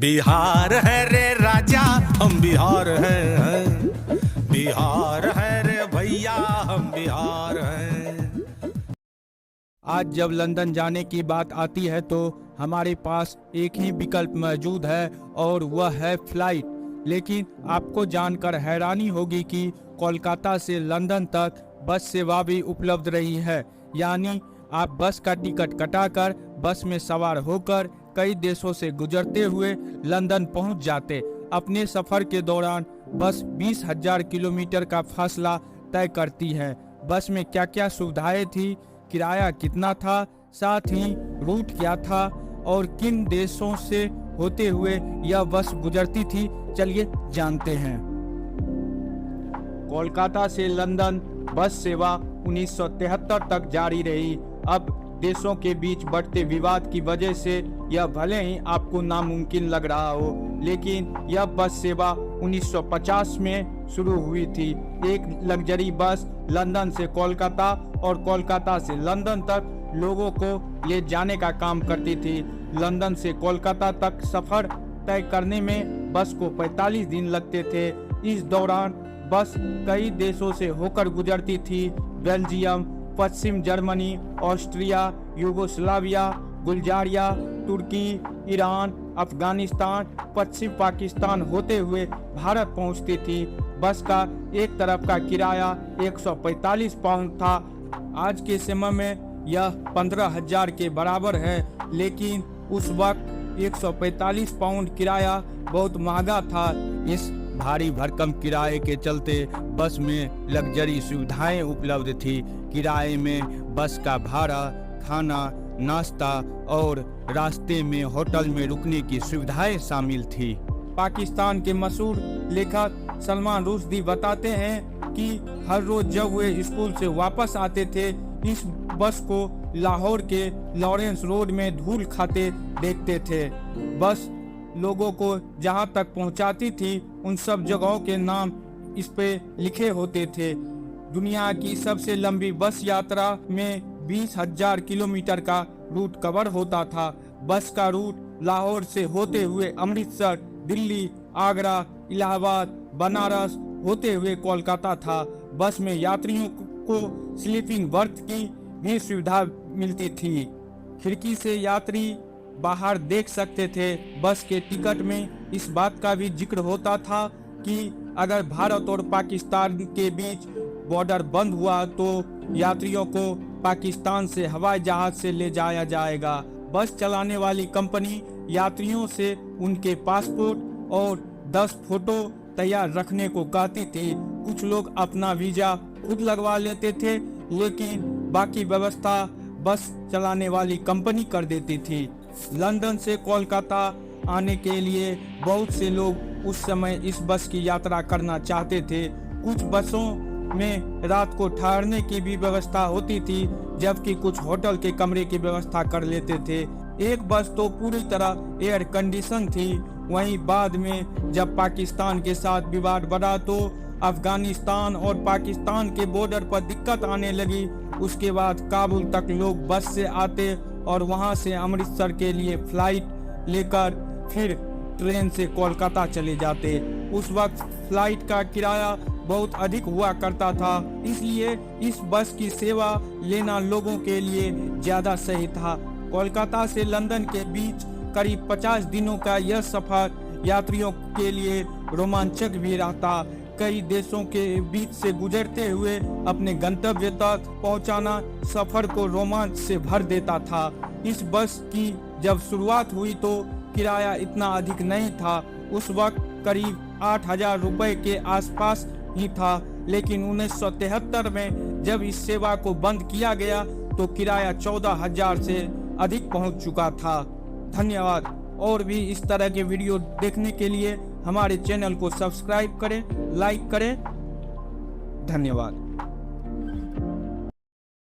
बिहार है रे राजा हम बिहार हैं, बिहार है रे भैया हम बिहार हैं। आज जब लंदन जाने की बात आती है तो हमारे पास एक ही विकल्प मौजूद है और वह है फ्लाइट। लेकिन आपको जानकर हैरानी होगी कि कोलकाता से लंदन तक बस सेवा भी उपलब्ध रही है। यानी आप बस का टिकट कटाकर बस में सवार होकर कई देशों से गुजरते हुए लंदन पहुंच जाते। अपने सफर के दौरान बस 20,000 किलोमीटर का फासला तय करती है। बस में क्या क्या सुविधाएं थी, किराया कितना था, साथ ही रूट क्या था और किन देशों से होते हुए यह बस गुजरती थी, चलिए जानते हैं। कोलकाता से लंदन बस सेवा 1973 तक जारी रही। अब देशों के बीच बढ़ते विवाद की वजह से यह भले ही आपको नामुमकिन लग रहा हो, लेकिन यह बस सेवा 1950 में शुरू हुई थी। एक लग्जरी बस लंदन से कोलकाता और कोलकाता से लंदन तक लोगों को ले जाने का काम करती थी। लंदन से कोलकाता तक सफर तय करने में बस को 45 दिन लगते थे। इस दौरान बस कई देशों से होकर गुजरती थी। बेल्जियम, पश्चिम जर्मनी, ऑस्ट्रिया, यूगोस्लाविया, बुल्गारिया, तुर्की, ईरान, अफगानिस्तान, पश्चिम पाकिस्तान होते हुए भारत पहुंचती थी। बस का एक तरफ का किराया 145 पाउंड था। आज के समय में यह 15,000 के बराबर है, लेकिन उस वक्त 145 पाउंड किराया बहुत महंगा था। इस भारी भरकम किराए के चलते बस में लग्जरी सुविधाएं उपलब्ध थी। किराए में बस का भाड़ा, खाना, नाश्ता और रास्ते में होटल में रुकने की सुविधाएं शामिल थी। पाकिस्तान के मशहूर लेखक सलमान रुश्दी बताते हैं कि हर रोज जब वे स्कूल से वापस आते थे, इस बस को लाहौर के लॉरेंस रोड में धूल खाते देखते थे। बस लोगों को जहां तक पहुंचाती थी उन सब जगहों के नाम इस पे लिखे होते थे। दुनिया की सबसे लंबी बस यात्रा में 20,000 किलोमीटर का रूट कवर होता था। बस का रूट लाहौर से होते हुए अमृतसर, दिल्ली, आगरा, इलाहाबाद, बनारस होते हुए कोलकाता था। बस में यात्रियों को स्लीपिंग बर्थ की भी सुविधा मिलती थी। खिड़की से यात्री बाहर देख सकते थे। बस के टिकट में इस बात का भी जिक्र होता था कि अगर भारत और पाकिस्तान के बीच बॉर्डर बंद हुआ तो यात्रियों को पाकिस्तान से हवाई जहाज से ले जाया जाएगा। बस चलाने वाली कंपनी यात्रियों से उनके पासपोर्ट और 10 फोटो तैयार रखने को कहती थी। कुछ लोग अपना वीजा खुद लगवा लेते थे, लेकिन बाकी व्यवस्था बस चलाने वाली कंपनी कर देती थी। लंदन से कोलकाता आने के लिए बहुत से लोग उस समय इस बस की यात्रा करना चाहते थे। कुछ बसों में रात को ठहरने की भी व्यवस्था होती थी, जबकि कुछ होटल के कमरे की व्यवस्था कर लेते थे। एक बस तो पूरी तरह एयर कंडीशन थी। वहीं बाद में जब पाकिस्तान के साथ विवाद बढ़ा तो अफगानिस्तान और पाकिस्तान के बॉर्डर पर दिक्कत आने लगी। उसके बाद काबुल तक लोग बस से आते और वहां से अमृतसर के लिए फ्लाइट लेकर फिर ट्रेन से कोलकाता चले जाते। उस वक्त फ्लाइट का किराया बहुत अधिक हुआ करता था, इसलिए इस बस की सेवा लेना लोगों के लिए ज्यादा सही था। कोलकाता से लंदन के बीच करीब 50 दिनों का यह सफर यात्रियों के लिए रोमांचक भी रहता। कई देशों के बीच से गुजरते हुए अपने गंतव्य तक पहुंचाना सफर को रोमांच से भर देता था। इस बस की जब शुरुआत हुई तो किराया इतना अधिक नहीं था। उस वक्त करीब 8,000 रुपए के आसपास ही था, लेकिन 1973 में जब इस सेवा को बंद किया गया तो किराया 14,000 से अधिक पहुंच चुका था। धन्यवाद। और भी इस तरह के वीडियो देखने के लिए हमारे चैनल को सब्सक्राइब करें, लाइक करें। धन्यवाद।